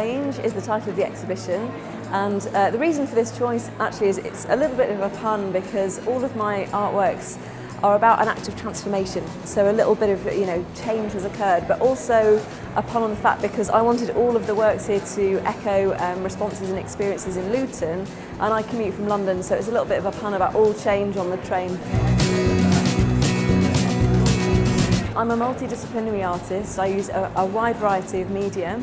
Change is the title of the exhibition, and the reason for this choice actually is it's a little bit of a pun because all of my artworks are about an act of transformation, so a little bit of change has occurred, but also a pun on the fact because I wanted all of the works here to echo responses and experiences in Luton, and I commute from London, so it's a little bit of a pun about all change on the train. I'm a multidisciplinary artist. I use a wide variety of media.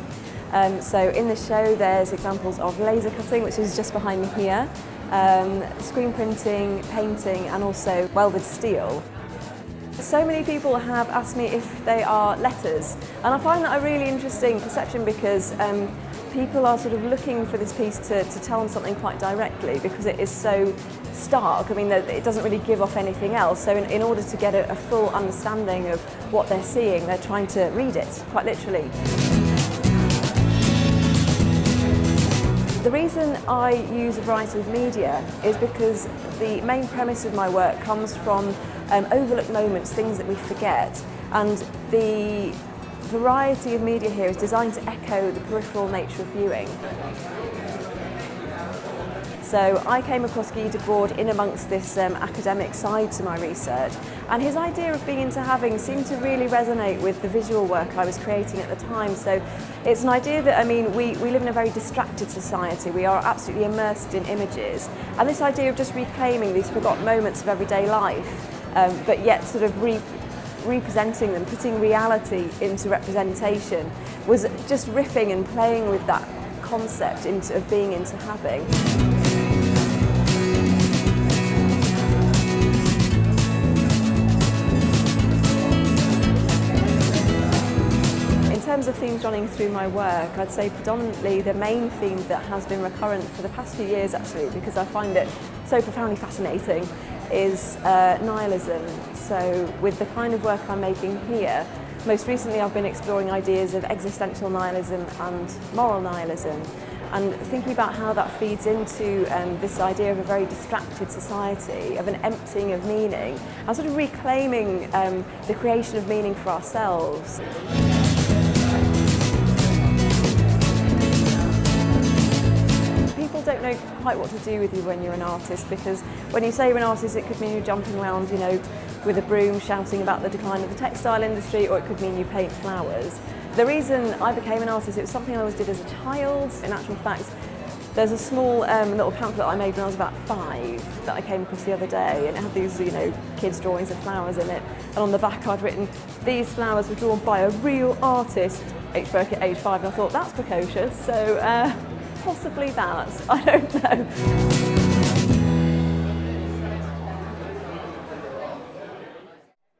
So in the show there's examples of laser cutting, which is just behind me here, screen printing, painting, and also welded steel. So many people have asked me if they are letters, and I find that a really interesting perception because people are sort of looking for this piece to tell them something quite directly because it is so stark. I mean, it doesn't really give off anything else. So in order to get a full understanding of what they're seeing, they're trying to read it, quite literally. The reason I use a variety of media is because the main premise of my work comes from overlooked moments, things that we forget, and the variety of media here is designed to echo the peripheral nature of viewing. So I came across Guy Debord in amongst this academic side to my research, and his idea of being into having seemed to really resonate with the visual work I was creating at the time. So it's an idea that, I mean, we live in a very distracted society. We are absolutely immersed in images, and this idea of just reclaiming these forgotten moments of everyday life, but yet sort of representing them, putting reality into representation, was just riffing and playing with that concept of being into having. In terms of themes running through my work, I'd say predominantly the main theme that has been recurrent for the past few years actually, because I find it so profoundly fascinating, is nihilism. So with the kind of work I'm making here, most recently I've been exploring ideas of existential nihilism and moral nihilism, and thinking about how that feeds into this idea of a very distracted society, of an emptying of meaning, and sort of reclaiming the creation of meaning for ourselves. People don't know quite what to do with you when you're an artist, because when you say you're an artist, it could mean you're jumping around, with a broom shouting about the decline of the textile industry, or it could mean you paint flowers. The reason I became an artist, it was something I always did as a child. In actual fact, there's a small little pamphlet I made when I was about 5 that I came across the other day, and it had these, kids' drawings of flowers in it, and on the back I'd written, "These flowers were drawn by a real artist, H. Birkett, age 5, and I thought, that's precocious, so possibly that, I don't know.